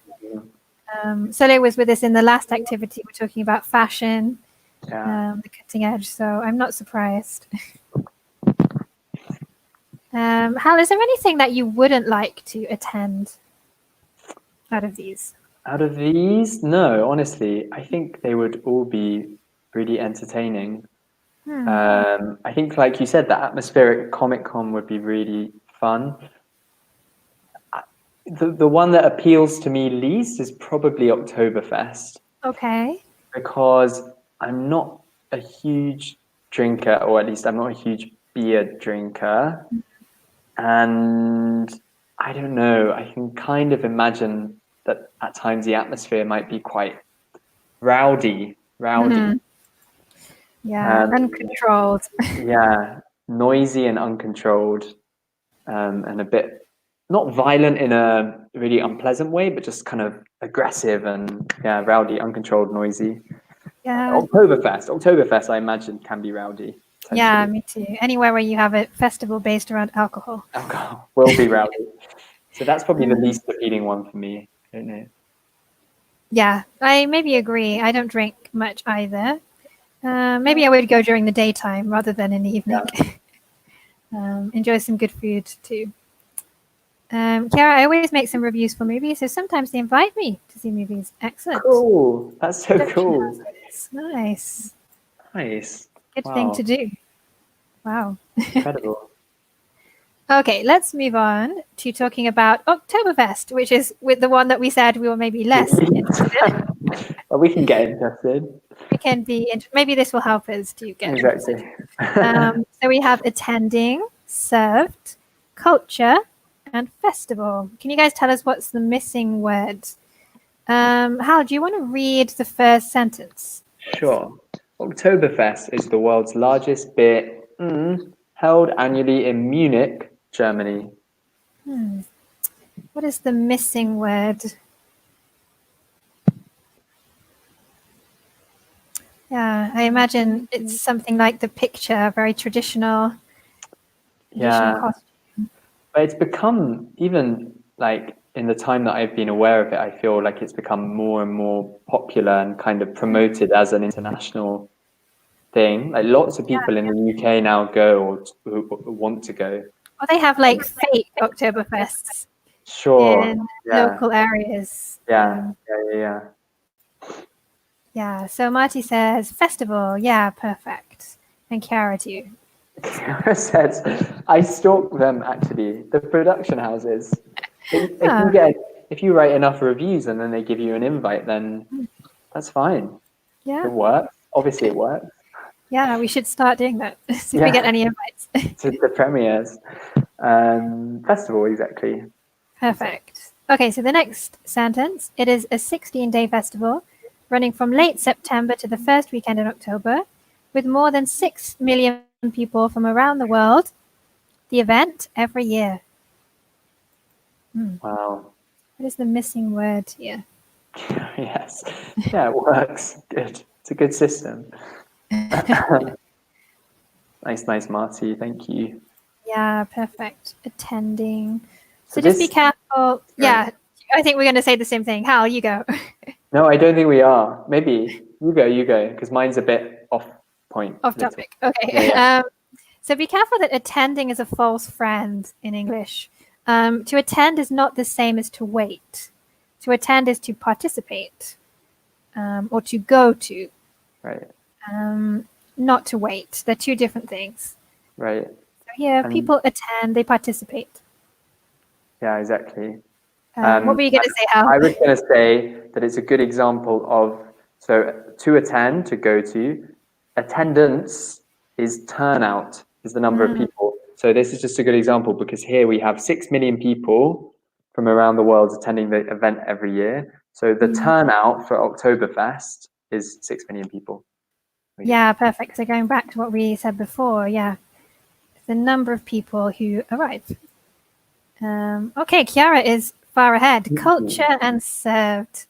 Speaker 2: Sole was with us in the last activity. We're talking about fashion, the cutting edge. So I'm not surprised. Hal, is there anything that you wouldn't like to attend out of these?
Speaker 1: Out of these, no, honestly, I think they would all be really entertaining. I think, like you said, the atmospheric Comic-Con would be really fun. The one that appeals to me least is probably Oktoberfest.
Speaker 2: Okay.
Speaker 1: Because I'm not a huge drinker, or at least I'm not a huge beer drinker. And I don't know, I can kind of imagine that at times the atmosphere might be quite rowdy.
Speaker 2: Yeah, uncontrolled.
Speaker 1: Yeah, noisy and uncontrolled, and a bit not violent in a really unpleasant way, but just kind of aggressive and rowdy, uncontrolled, noisy.
Speaker 2: Yeah.
Speaker 1: Oktoberfest, I imagine, can be rowdy.
Speaker 2: Yeah, me too. Anywhere where you have a festival based around alcohol.
Speaker 1: Alcohol will be rowdy. So that's probably the least appealing one for me. I don't know.
Speaker 2: Yeah, I maybe agree. I don't drink much either. Maybe I would go during the daytime rather than in the evening. Enjoy some good food too. Kiara, I always make some reviews for movies, so sometimes they invite me to see movies. Excellent.
Speaker 1: Cool. That's so cool.
Speaker 2: Nice.
Speaker 1: Nice.
Speaker 2: Good thing to do. Wow.
Speaker 1: Incredible.
Speaker 2: Okay, let's move on to talking about Oktoberfest, which is with the one that we said we were maybe less interested in.
Speaker 1: Well, we can get interested.
Speaker 2: We can be, maybe this will help us to get
Speaker 1: exactly.
Speaker 2: So we have attending, served, culture, and festival. Can you guys tell us what's the missing word? Hal, do you want to read the first sentence?
Speaker 1: Sure. Oktoberfest is the world's largest beer held annually in Munich, Germany.
Speaker 2: What is the missing word? Yeah, I imagine it's something like the picture, very traditional. Costume.
Speaker 1: But it's become, even like in the time that I've been aware of it, I feel like it's become more and more popular and kind of promoted as an international thing. Like lots of people in the UK now go or who want to go.
Speaker 2: Well, they have like fake Oktoberfests in local areas.
Speaker 1: Yeah.
Speaker 2: Yeah, so Marty says festival. Yeah, perfect. And Kiara too.
Speaker 1: Kiara says, I stalk them actually, the production houses. If you write enough reviews and then they give you an invite, then that's fine.
Speaker 2: Yeah.
Speaker 1: It works. Obviously it works.
Speaker 2: Yeah, we should start doing that. See if we get any invites.
Speaker 1: To the premieres. Festival, exactly.
Speaker 2: Perfect. Okay, so the next sentence. It is a 16-day festival running from late September to the first weekend in October. with more than 6 million people from around the world, the event every year.
Speaker 1: Wow.
Speaker 2: What is the missing word here?
Speaker 1: Yes. Yeah, it works. Good. It's a good system. Nice, Marty. Thank you.
Speaker 2: Yeah, perfect. Attending. So
Speaker 1: So
Speaker 2: just be
Speaker 1: this,
Speaker 2: careful. Yeah, I think we're going to say the same thing. Hal, you go.
Speaker 1: no, I don't think we are. Maybe you go, because mine's a bit off point.
Speaker 2: Off
Speaker 1: Little.
Speaker 2: topic. Okay.
Speaker 1: Yeah.
Speaker 2: So be careful that attending is a false friend in English. To attend is not the same as to wait. To attend is to participate or to go to,
Speaker 1: Right.
Speaker 2: not to wait. They're two different things.
Speaker 1: Right.
Speaker 2: So here,
Speaker 1: And
Speaker 2: people attend, they participate.
Speaker 1: yeah, exactly.
Speaker 2: What were you going to say, Hal?
Speaker 1: I was going to say that it's a good example of, so to attend, to go to, attendance is turnout, is the number of people. So this is just a good example because here we have 6 million people from around the world attending the event every year. So the turnout for Oktoberfest is 6 million people.
Speaker 2: Yeah, perfect. So going back to what we said before, yeah, the number of people who arrive. Okay, Chiara is far ahead. Culture and served.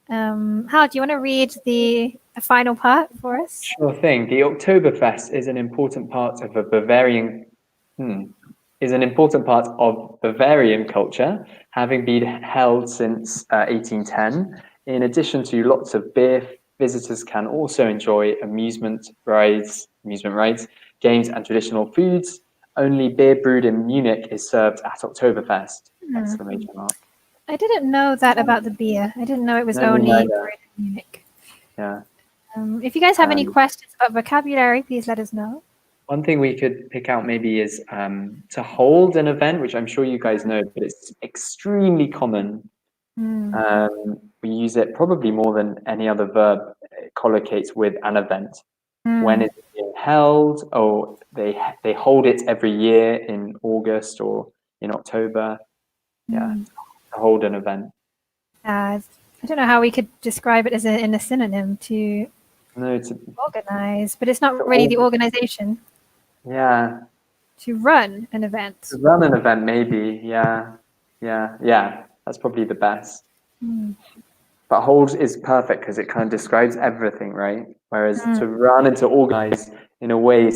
Speaker 2: Hal, do you want to read the final part for us?
Speaker 1: Sure thing. The Oktoberfest is an important part of Bavarian culture, having been held since 1810. In addition to lots of beer, visitors can also enjoy amusement rides, games, and traditional foods. Only beer brewed in Munich is served at Oktoberfest! Exclamation mark.
Speaker 2: I didn't know that about the beer. I didn't know it was
Speaker 1: No, me
Speaker 2: only
Speaker 1: neither.
Speaker 2: brewed in Munich.
Speaker 1: Yeah.
Speaker 2: If you guys have any questions about vocabulary, please let us know.
Speaker 1: One thing we could pick out maybe is to hold an event, which I'm sure you guys know, but it's extremely common. We use it probably more than any other verb. It collocates with an event. When it's being held, or they hold it every year in August or in October. Yeah, to hold an event.
Speaker 2: I don't know how we could describe it as in a synonym to
Speaker 1: No,
Speaker 2: organize, but it's not really the organization.
Speaker 1: Yeah.
Speaker 2: To run an event.
Speaker 1: To run an event, maybe. Yeah. That's probably the best. But hold is perfect because it kind of describes everything, right? Whereas to run and to organize in a way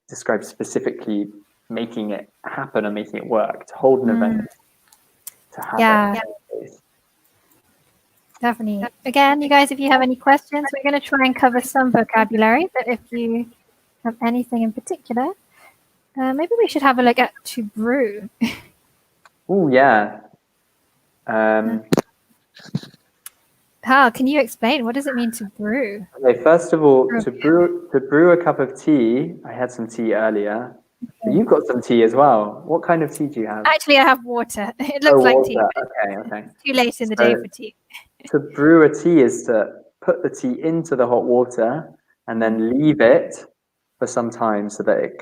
Speaker 1: describes specifically making it happen and making it work. To hold an event, to have it.
Speaker 2: Definitely. Again, you guys, if you have any questions, we're going to try and cover some vocabulary. But if you have anything in particular, maybe we should have a look at to brew.
Speaker 1: Oh, yeah.
Speaker 2: Hal, can you explain what does it mean to brew?
Speaker 1: Okay, first of all, to brew a cup of tea. I had some tea earlier. Okay. You've got some tea as well. What kind of tea do you have?
Speaker 2: Actually, I have water. It looks like tea.
Speaker 1: Okay.
Speaker 2: It's too late in the day for tea.
Speaker 1: To brew a tea is to put the tea into the hot water and then leave it for some time so that it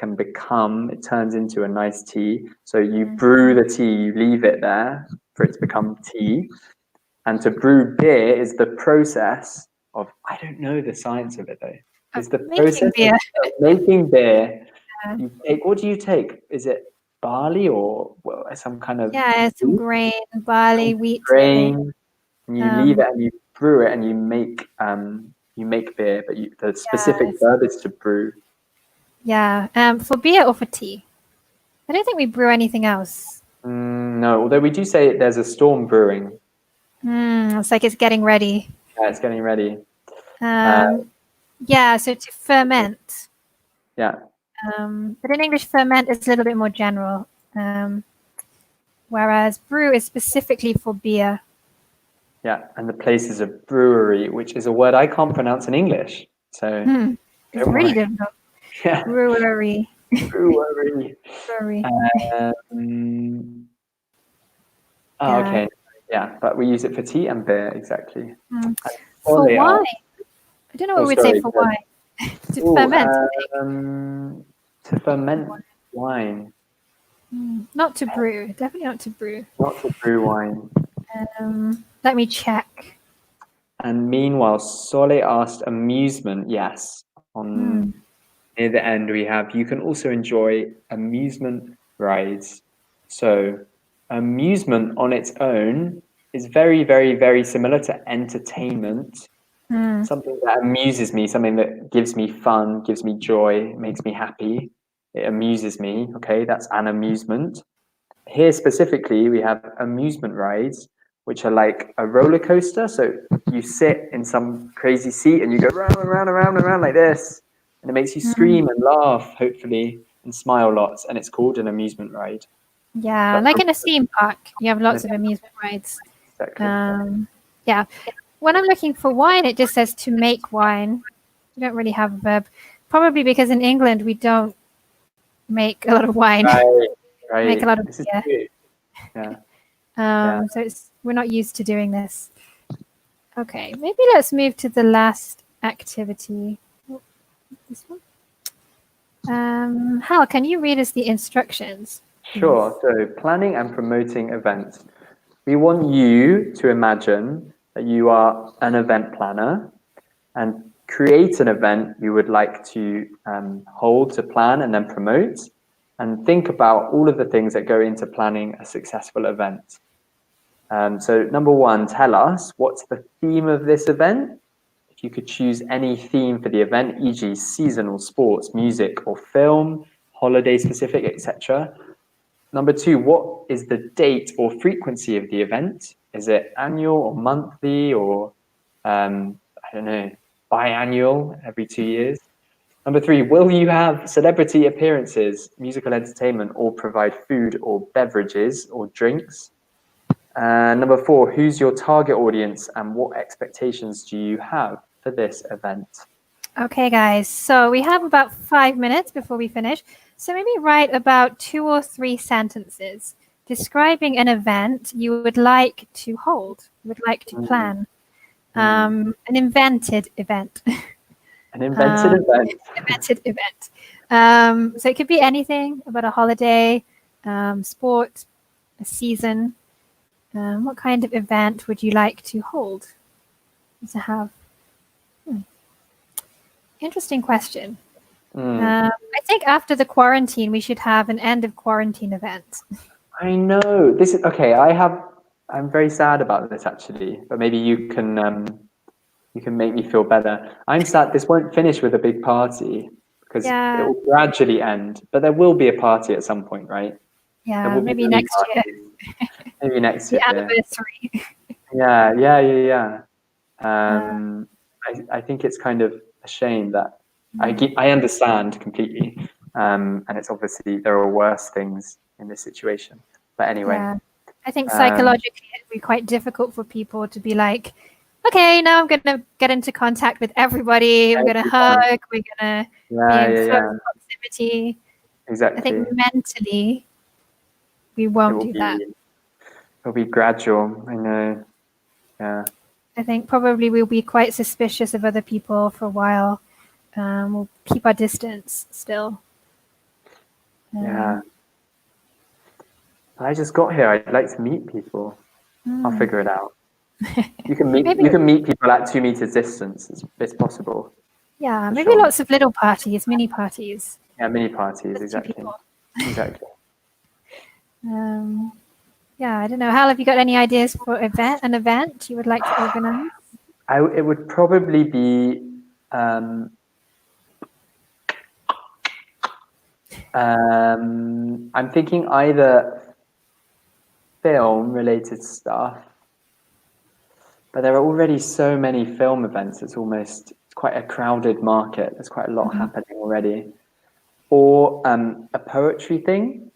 Speaker 1: turns into a nice tea. So you brew the tea, you leave it there for it to become tea. And to brew beer is the process of, I don't know the science of it though. It's the process of making beer. You take, what do you take? Is it barley or some kind of...
Speaker 2: Yeah, some grain, barley, wheat.
Speaker 1: Grain. And you leave it and you brew it and you make beer, but the specific verb is to brew. Yeah.
Speaker 2: For beer or for tea? I don't think we brew anything else.
Speaker 1: No, although we do say there's a storm brewing.
Speaker 2: It's like it's getting ready.
Speaker 1: Yeah, it's getting ready.
Speaker 2: So to ferment.
Speaker 1: Yeah.
Speaker 2: But in English, ferment is a little bit more general, whereas brew is specifically for beer.
Speaker 1: Yeah, and the place is a brewery, which is a word I can't pronounce in English. So
Speaker 2: it's really difficult.
Speaker 1: Yeah.
Speaker 2: Brewery.
Speaker 1: Okay. Yeah, but we use it for tea and beer, exactly.
Speaker 2: For wine. I don't know what we'd say for wine. To ferment.
Speaker 1: To ferment wine.
Speaker 2: Not to brew. Definitely not to brew.
Speaker 1: Not to brew wine.
Speaker 2: Let me check.
Speaker 1: And meanwhile, Sole asked amusement. Yes. near the end, we have you can also enjoy amusement rides. So, amusement on its own is very, very, very similar to entertainment. Something that amuses me, something that gives me fun, gives me joy, makes me happy. It amuses me. Okay, that's an amusement. Here specifically, we have amusement rides, which are like a roller coaster. So you sit in some crazy seat and you go round and round and round and round like this, and it makes you scream and laugh, hopefully, and smile lots. And it's called an amusement ride.
Speaker 2: Yeah,
Speaker 1: That's
Speaker 2: like in a theme park, you have lots of amusement rides.
Speaker 1: exactly.
Speaker 2: Yeah. When I'm looking for wine, it just says to make wine. You don't really have a verb. Probably because in England we don't make a lot of wine.
Speaker 1: Right,
Speaker 2: Make a
Speaker 1: right.
Speaker 2: lot of
Speaker 1: This is
Speaker 2: beer.
Speaker 1: true. Yeah.
Speaker 2: So we're not used to doing this. Okay, maybe let's move to the last activity. Oh, this one. Hal, can you read us the instructions?
Speaker 1: Sure. So, planning and promoting events. We want you to imagine that you are an event planner and create an event you would like to hold, to plan, and then promote. And think about all of the things that go into planning a successful event. So, number one, tell us what's the theme of this event. If you could choose any theme for the event, e.g., seasonal, sports, music, or film, holiday specific, etc. Number two, what is the date or frequency of the event? Is it annual or monthly or, I don't know, biannual, every 2 years? Number three, will you have celebrity appearances, musical entertainment, or provide food or beverages or drinks? Number four, who's your target audience and what expectations do you have for this event?
Speaker 2: Okay, guys. So we have about 5 minutes before we finish. So maybe write about 2 or 3 sentences describing an event you would like to hold, would like to plan. An invented event.
Speaker 1: An invented event.
Speaker 2: Invented event. So it could be anything about a holiday, sport, a season. What kind of event would you like to hold? To have. Interesting question. I think after the quarantine, we should have an end of quarantine event.
Speaker 1: I know this is okay. I'm very sad about this actually, but maybe you can make me feel better. I'm sad this won't finish with a big party because
Speaker 2: Yeah.
Speaker 1: it will gradually end, but there will be a party at some point, right? There
Speaker 2: Yeah,
Speaker 1: will be
Speaker 2: maybe
Speaker 1: many
Speaker 2: next year.
Speaker 1: parties. Maybe next
Speaker 2: The
Speaker 1: year.
Speaker 2: anniversary.
Speaker 1: Yeah. I think it's kind of a shame that I understand completely, and it's obviously there are worse things in this situation. But anyway,
Speaker 2: Yeah. I think psychologically it'd be quite difficult for people to be like, okay, now I'm gonna get into contact with everybody. We're gonna hug. We're gonna be in close proximity.
Speaker 1: exactly.
Speaker 2: I think mentally we won't do that.
Speaker 1: It'll be gradual. I know. Yeah.
Speaker 2: I think probably we'll be quite suspicious of other people for a while. We'll keep our distance still.
Speaker 1: Yeah. I just got here. I'd like to meet people. I'll figure it out. You can meet. You can meet people at 2 meters distance. It's possible.
Speaker 2: Yeah, maybe lots of little parties, mini parties.
Speaker 1: Yeah, mini parties.
Speaker 2: Just 2 people.
Speaker 1: Exactly.
Speaker 2: Yeah, I don't know. Hal, have you got any ideas for an event you would like to organize?
Speaker 1: It would probably be I'm thinking either film related stuff, but there are already so many film events. It's quite a crowded market. There's quite a lot happening already. Or a poetry thing,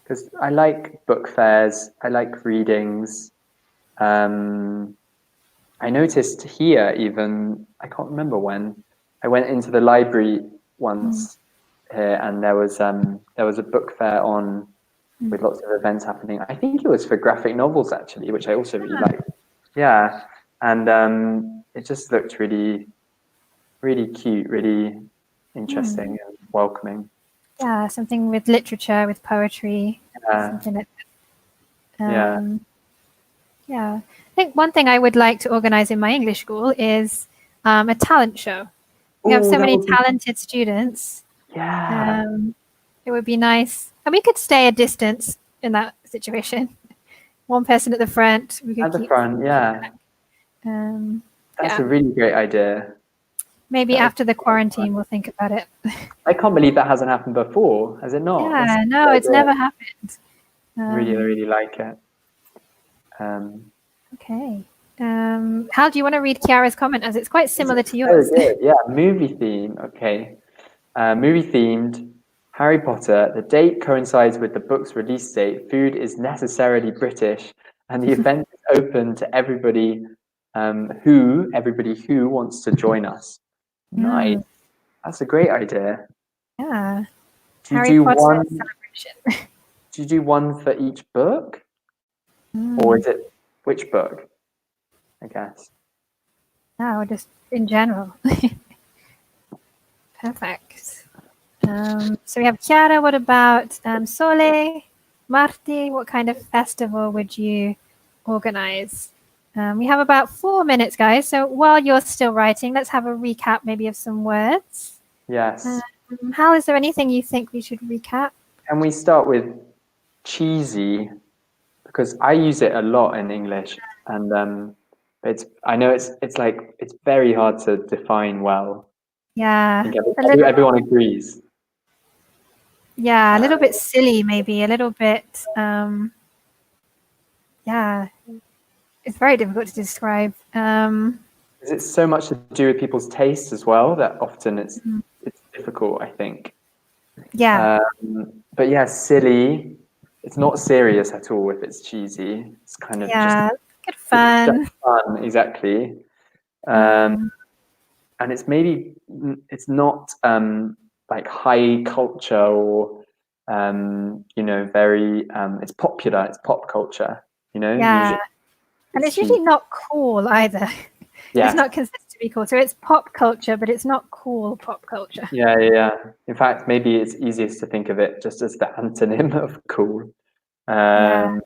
Speaker 1: because I like book fairs. I like readings. I noticed here even, I can't remember when, I went into the library once here and there was a book fair on with lots of events happening. I think it was for graphic novels actually, which I also really like. Yeah, and it just looked really, really cute, really interesting and welcoming.
Speaker 2: Yeah, something with literature, with poetry, something like that. Yeah. I think one thing I would like to organize in my English school is a talent show. We have
Speaker 1: Oh,
Speaker 2: so
Speaker 1: that
Speaker 2: many
Speaker 1: would be,
Speaker 2: talented students.
Speaker 1: yeah,
Speaker 2: It would be nice. And we could stay a distance in that situation. One person at the front. We could
Speaker 1: at the
Speaker 2: keep.
Speaker 1: front. Yeah,
Speaker 2: Um,
Speaker 1: that's
Speaker 2: yeah.
Speaker 1: a really great idea.
Speaker 2: Maybe
Speaker 1: That would
Speaker 2: after the quarantine, we'll think about it.
Speaker 1: I can't believe that hasn't happened before, has it not? That's
Speaker 2: Yeah. No,
Speaker 1: so
Speaker 2: it's
Speaker 1: great.
Speaker 2: never happened.
Speaker 1: Really, I really like it.
Speaker 2: Okay. Hal, do you want to read Kiara's comment as it's quite similar to
Speaker 1: So
Speaker 2: yours?
Speaker 1: good. Yeah, movie theme. Okay. Movie themed Harry Potter. The date coincides with the book's release date. Food is necessarily British, and the event is open to everybody who wants to join us. Nice.
Speaker 2: Mm,
Speaker 1: That's a great idea.
Speaker 2: yeah.
Speaker 1: Do you
Speaker 2: Harry
Speaker 1: do
Speaker 2: Potter
Speaker 1: one?
Speaker 2: celebration.
Speaker 1: Do you do one for each book, or is it which book? I guess.
Speaker 2: No, just in general. Perfect. So we have Chiara. What about Sole? Marti, what kind of festival would you organize? We have about 4 minutes, guys. So while you're still writing, let's have a recap maybe of some words.
Speaker 1: Yes.
Speaker 2: Hal, is there anything you think we should recap?
Speaker 1: Can we start with cheesy? Because I use it a lot in English, and I know it's like it's very hard to define well. I
Speaker 2: Yeah,
Speaker 1: think everyone agrees.
Speaker 2: yeah, a little bit silly, maybe a little bit. Yeah, it's very difficult to describe.
Speaker 1: Is it so much to do with people's tastes as well that often it's difficult, I think.
Speaker 2: Yeah,
Speaker 1: But yeah, silly. It's not serious at all if it's cheesy. It's kind of
Speaker 2: yeah, good
Speaker 1: just
Speaker 2: fun.
Speaker 1: fun, exactly. And it's maybe it's not like high culture or very it's popular. It's pop culture.
Speaker 2: Yeah,
Speaker 1: Usually
Speaker 2: and it's
Speaker 1: cheesy.
Speaker 2: usually not cool either.
Speaker 1: Yeah.
Speaker 2: It's not considered to be cool. So it's pop culture, but it's not cool pop culture.
Speaker 1: Yeah. In fact, maybe it's easiest to think of it just as the antonym of cool. Yeah.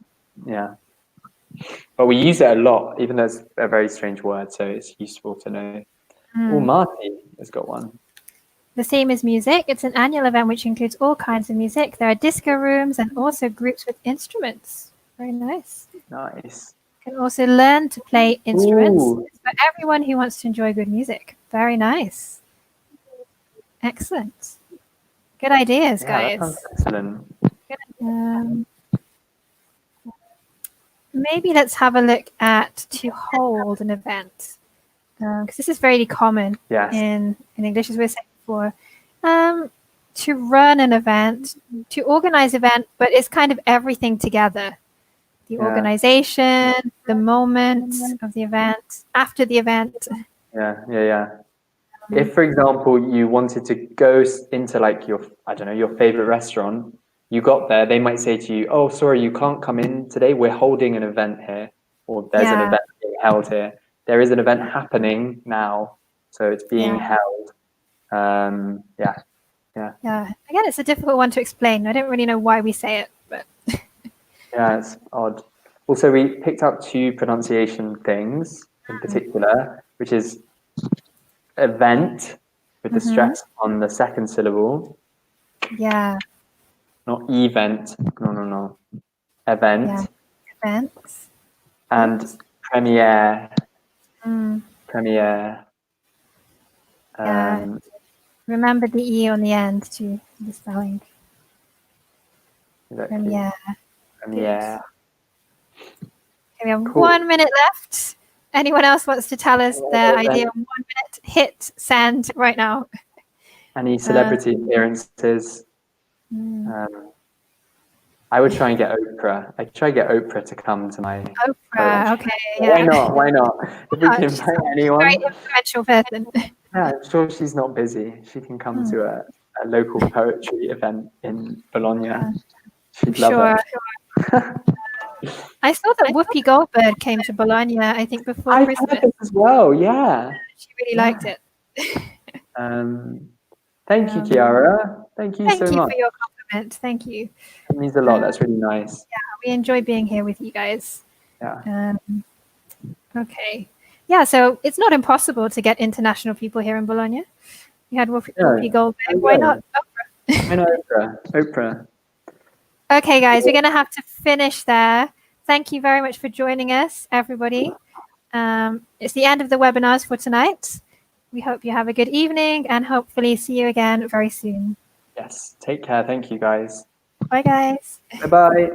Speaker 1: But we use it a lot, even though it's a very strange word, so it's useful to know. Oh, Marty has got one.
Speaker 2: The theme is music. It's an annual event which includes all kinds of music. There are disco rooms and also groups with instruments. Very nice.
Speaker 1: Nice.
Speaker 2: You can also learn to play instruments.
Speaker 1: Ooh.
Speaker 2: It's for everyone who wants to enjoy good music. Very nice. Excellent. Good ideas,
Speaker 1: Yeah,
Speaker 2: guys.
Speaker 1: that sounds excellent.
Speaker 2: Maybe let's have a look at to hold an event. Because this is very common in English, as we were saying before. To run an event, to organize event, but it's kind of everything together. The organization, the moment of the event, after the event.
Speaker 1: Yeah. If, for example, you wanted to go into like your favorite restaurant, you got there, they might say to you, "Oh, sorry, you can't come in today. We're holding an event here, or there's an event being held here. There is an event happening now, so it's being held." Yeah.
Speaker 2: Again, it's a difficult one to explain. I don't really know why we say it, but
Speaker 1: yeah, it's odd. Also, we picked up 2 pronunciation things in particular, which is event with the stress on the second syllable.
Speaker 2: Yeah.
Speaker 1: Not event. No. Event.
Speaker 2: Yeah. Events.
Speaker 1: And premiere. Premiere.
Speaker 2: Remember the E on the end to the spelling.
Speaker 1: Exactly. Premiere.
Speaker 2: Okay, we have 1 minute left. Anyone else wants to tell us their idea in 1 minute? Hit send right now.
Speaker 1: Any celebrity appearances? I would try and get Oprah. I'd try and get Oprah to come to my
Speaker 2: Oprah, okay, yeah.
Speaker 1: Why not? If we can invite anyone.
Speaker 2: Very influential person.
Speaker 1: Yeah, I'm sure she's not busy. She can come to a local poetry event in Bologna. She'd love it.
Speaker 2: I saw that Whoopi Goldberg came to Bologna, I think, before Christmas.
Speaker 1: I heard this as well, yeah.
Speaker 2: She really liked it.
Speaker 1: Thank you, Chiara. Thank you so much.
Speaker 2: Thank you for your compliment. Thank you.
Speaker 1: It means a lot. That's really nice.
Speaker 2: Yeah, we enjoy being here with you guys.
Speaker 1: Yeah.
Speaker 2: Okay. Yeah, so it's not impossible to get international people here in Bologna. You had Whoopi
Speaker 1: Yeah.
Speaker 2: Goldberg. Why not Oprah?
Speaker 1: I know Oprah.
Speaker 2: Okay, guys, we're going to have to finish there. Thank you very much for joining us, everybody. It's the end of the webinars for tonight. We hope you have a good evening and hopefully see you again very soon.
Speaker 1: Yes. Take care. Thank you, guys.
Speaker 2: Bye, guys.
Speaker 1: Bye-bye.